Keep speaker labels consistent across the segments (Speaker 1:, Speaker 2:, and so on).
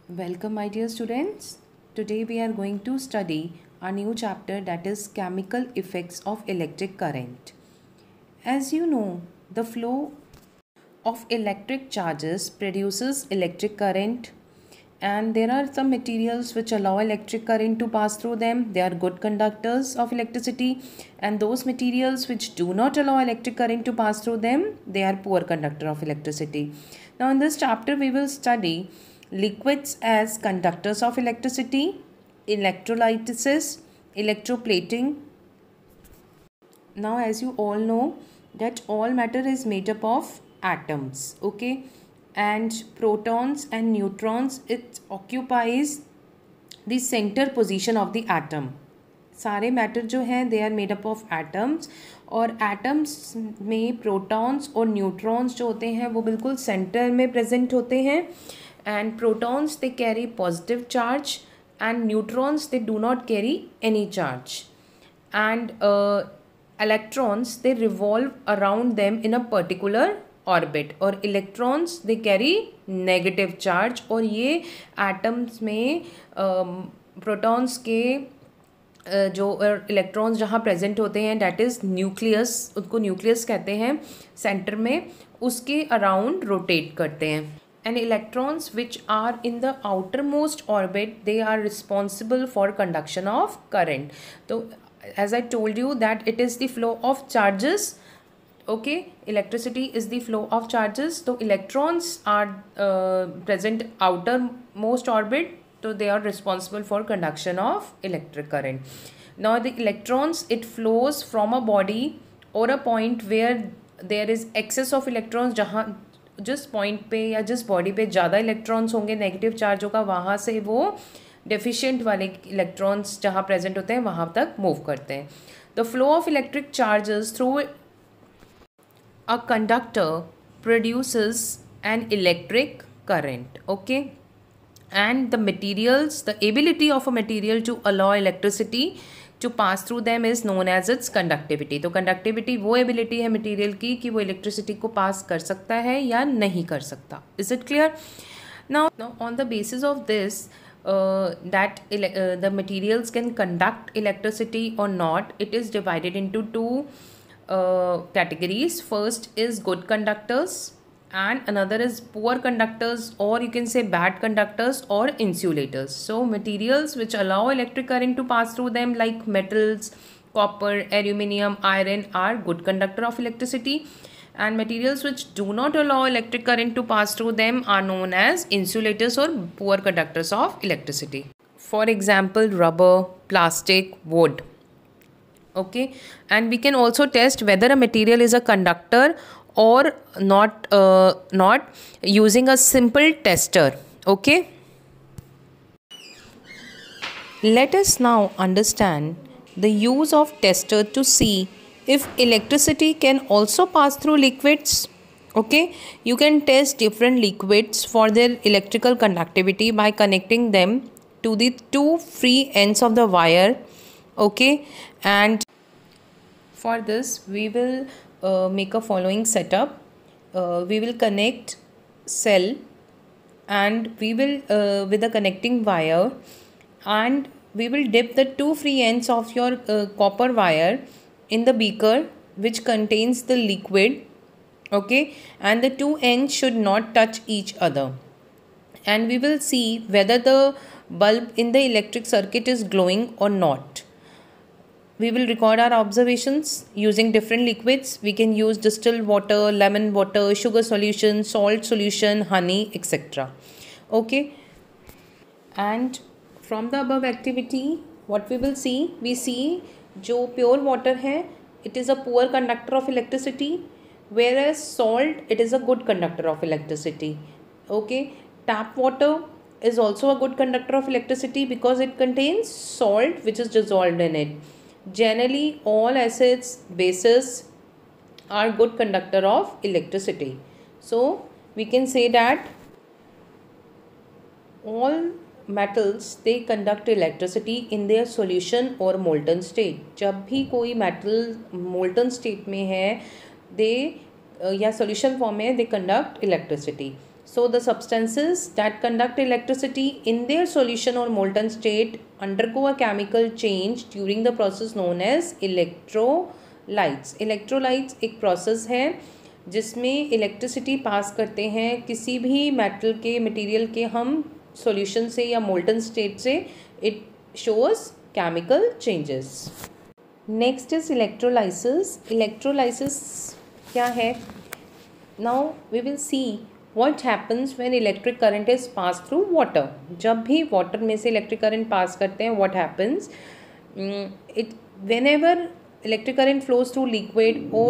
Speaker 1: Welcome, my dear students. Today we are going to study a new chapter, that is chemical effects of electric current. As you know, the flow of electric charges produces electric current, and there are some materials which allow electric current to pass through them. They are good conductors of electricity, and those materials which do not allow electric current to pass through them, they are poor conductor of electricity. Now in this chapter we will study liquids as conductors of electricity, electrolysis, electroplating. Now as you all know that all matter is made up of atoms, okay, and protons and neutrons, it occupies the center position of the atom. सारे matter जो हैं they are made up of atoms, और atoms में protons और neutrons जो होते हैं वो बिल्कुल सेंटर में प्रेजेंट होते हैं. And protons they carry positive charge and neutrons they do not carry any charge. And electrons they revolve around them in a particular orbit, और electrons they carry negative charge. और ये atoms में protons के जो electrons जहाँ present होते हैं that is nucleus, उसको न्यूक्लियस कहते हैं, सेंटर में उसके अराउंड रोटेट करते हैं. And electrons which are in the outermost orbit they are responsible for conduction of current. तो as I told you that it is the flow of charges, okay, electricity is the flow of charges. So electrons are present outermost orbit, so they are responsible for conduction of electric current. Now the electrons, it flows from a body or a point where there is excess of electrons, जहाँ जिस point पे या जिस body पे ज़्यादा electrons होंगे negative charge होगा, वहाँ से वो डेफिशिएंट वाले इलेक्ट्रॉन्स जहाँ प्रेजेंट होते हैं वहाँ तक मूव करते हैं. The flow of electric charges through a conductor produces an electric current, okay, and the materials, the ability of a material to allow electricity to pass through them is known as its conductivity. तो conductivity वो ability है material की कि वो electricity को पास कर सकता है या नहीं कर सकता. Is it clear? Now on the basis of this that the materials can conduct electricity or not, it is divided into two categories. First is good conductors and another is poor conductors, or you can say bad conductors or insulators. So materials which allow electric current to pass through them like metals, copper, aluminium, iron are good conductor of electricity, and materials which do not allow electric current to pass through them are known as insulators or poor conductors of electricity. For example, rubber, plastic, wood. Okay, and we can also test whether a material is a conductor or not using a simple tester. Okay, let us now understand the use of tester to see if electricity can also pass through liquids. Okay, you can test different liquids for their electrical conductivity by connecting them to the two free ends of the wire. Okay, and for this we will make a following setup. We will connect cell, and we will with the connecting wire, and we will dip the two free ends of your copper wire in the beaker which contains the liquid, okay, and the two ends should not touch each other, and we will see whether the bulb in the electric circuit is glowing or not. We will record our observations using different liquids. We can use distilled water, lemon water, sugar solution, salt solution, honey, etc. Okay, and from the above activity what we will see, we see जो pure water है it is a poor conductor of electricity, whereas salt it is a good conductor of electricity. Okay, tap water is also a good conductor of electricity because it contains salt which is dissolved in it. Generally all acids, bases are good conductor of electricity. So we can say that all metals they conduct electricity in their solution or molten state. जब भी कोई metal molten state में है they या solution form में they conduct electricity. So the substances that conduct electricity in their solution or molten state undergo a chemical change during the process known as electrolytes. Electrolytes एक process है जिसमें electricity pass करते हैं किसी भी metal के material के हम सॉल्यूशन से या मोल्टन स्टेट से. It shows chemical changes. Next is electrolysis. Electrolysis क्या है? Now we will see what happens when electric current is passed through water. जब भी water में से electric current pass करते हैं, what happens? Whenever electric current flows through liquid or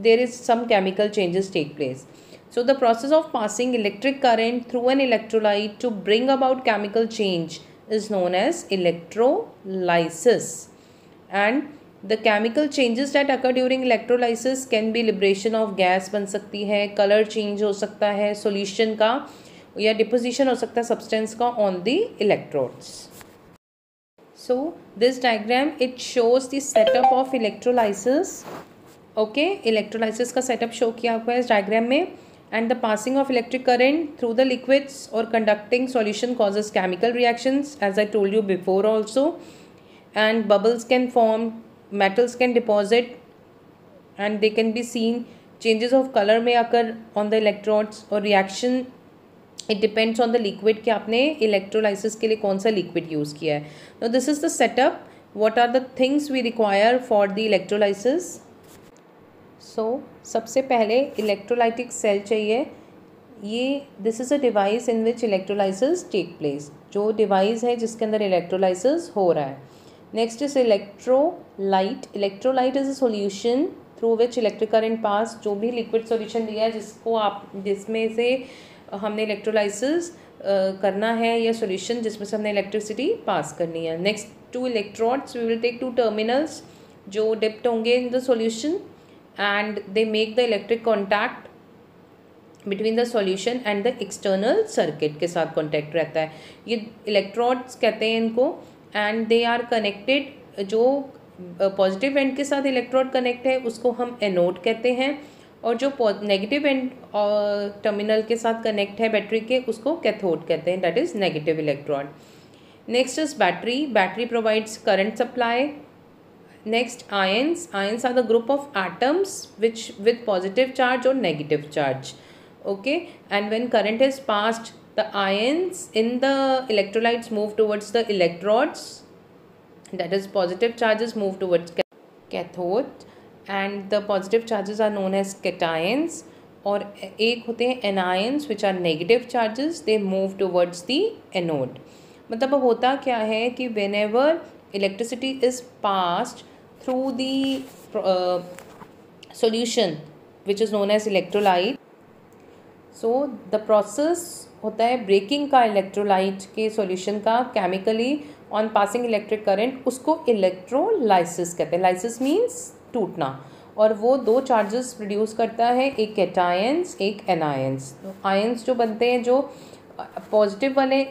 Speaker 1: there is some chemical changes take place. So the process of passing electric current through an electrolyte to bring about chemical change is known as electrolysis. And the chemical changes that occur during electrolysis can be liberation of gas बन सकती है, color change हो सकता है solution का, या deposition हो सकता है substance का on the electrodes. So this diagram it shows the setup of electrolysis. Okay, electrolysis का setup show किया हुआ है इस diagram में. And the passing of electric current through the liquids or conducting solution causes chemical reactions, as I told you before also. And bubbles can form, metals can deposit, and they can be seen. Changes of color may occur on the electrodes or reaction. It depends on the liquid कि आपने electrolysis के लिए कौन सा liquid use किया है. Now this is the setup. What are the things we require for the electrolysis? So सबसे पहले electrolytic cell चाहिए. ये this is a device in which electrolysis take place. जो device है जिसके अंदर electrolysis हो रहा है. Next is electrolyte. Electrolyte is a solution through which electric current pass. जो भी liquid solution दिया है जिसमें से हमने electrolysis करना है, या solution जिसमें से हमने electricity pass करनी है. Next, two electrodes. We will take two terminals जो dipped होंगे in the solution and they make the electric contact between the solution and the external circuit के साथ contact रहता है. ये electrodes कहते हैं इनको. And they are connected. जो पॉजिटिव एंड के साथ इलेक्ट्रोड कनेक्ट है उसको हम एनोड कहते हैं, और जो नेगेटिव एंड टर्मिनल के साथ कनेक्ट है बैटरी के उसको कैथोड कहते हैं, that is negative electrode. Next is battery. Battery provides current supply. Next ions. Ions are the group of atoms which with positive charge और negative charge. Okay, and when current is passed the ions in the electrolytes move towards the electrodes, that is positive charges move towards cathode and the positive charges are known as cations. और एक होते हैं anions which are negative charges, they move towards the anode. मतलब अब होता क्या है कि whenever electricity is passed through the solution which is known as electrolyte, so the process होता है ब्रेकिंग का इलेक्ट्रोलाइट के सॉल्यूशन का chemically on passing electric current, उसको इलेक्ट्रोलाइसिस कहते हैं. लाइसिस मीन्स टूटना. और वो दो चार्जेस प्रोड्यूस करता है, एक कैटायंस एक एनायंस. आयंस जो बनते हैं जो पॉजिटिव वाले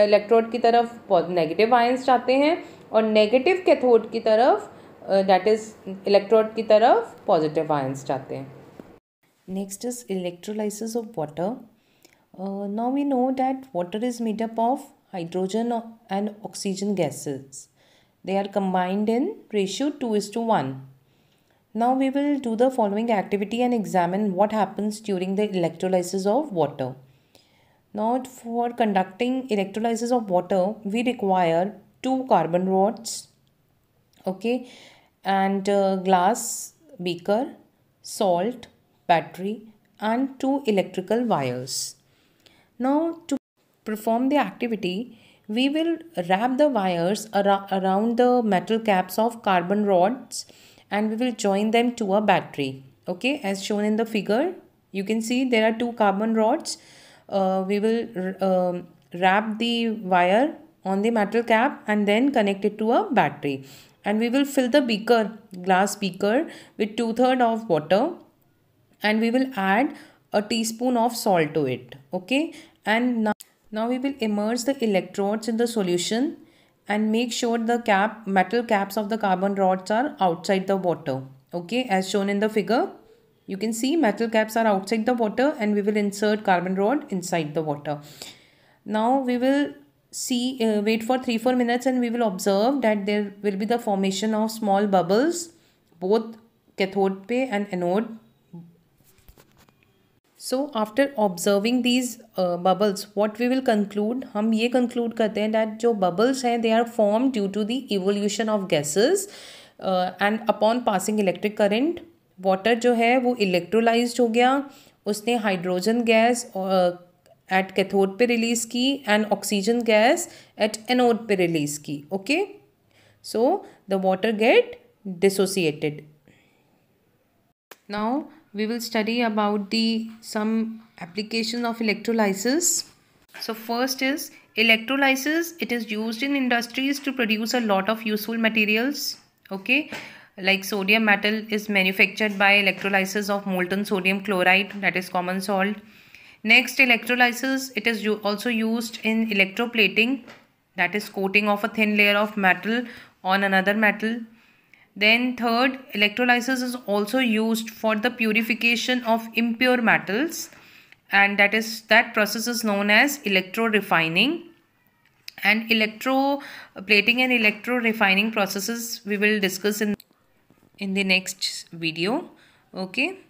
Speaker 1: इलेक्ट्रोड की तरफ नेगेटिव आयंस जाते हैं, और नेगेटिव कैथोड की तरफ दैट इज इलेक्ट्रोड की तरफ पॉजिटिव आयंस जाते हैं. Next is electrolysis of water. Now we know that water is made up of hydrogen and oxygen gases. They are combined in ratio 2:1. Now we will do the following activity and examine what happens during the electrolysis of water. Now for conducting electrolysis of water, we require two carbon rods, okay, and glass beaker, salt, battery, and two electrical wires. Now to perform the activity, we will wrap the wires around the metal caps of carbon rods and we will join them to a battery. Okay, as shown in the figure, you can see there are two carbon rods. We will wrap the wire on the metal cap and then connect it to a battery. And we will fill the beaker, glass beaker, with 2/3 of water, and we will add a teaspoon of salt to it. Okay, and now we will immerse the electrodes in the solution and make sure the metal caps of the carbon rods are outside the water. Okay, as shown in the figure, You can see metal caps are outside the water and we will insert carbon rod inside the water. Now we will see, wait for 3-4 minutes and we will observe that there will be the formation of small bubbles both cathode pe and anode. So after observing these bubbles, what we will conclude, हम ये conclude करते हैं that जो bubbles हैं they are formed due to the evolution of gases and upon passing electric current, water जो है वो electrolyzed हो गया, उसने hydrogen gas at cathode पे release की and oxygen gas at anode पे release की. Okay, so the water get dissociated. Now we will study about the some application of electrolysis. So first is electrolysis. It is used in industries to produce a lot of useful materials. Okay, like sodium metal is manufactured by electrolysis of molten sodium chloride, that is common salt. Next, electrolysis, it is also used in electroplating, that is coating of a thin layer of metal on another metal. Then third, electrolysis is also used for the purification of impure metals, and that process is known as electrorefining. And electroplating and electrorefining processes we will discuss in the next video. Okay.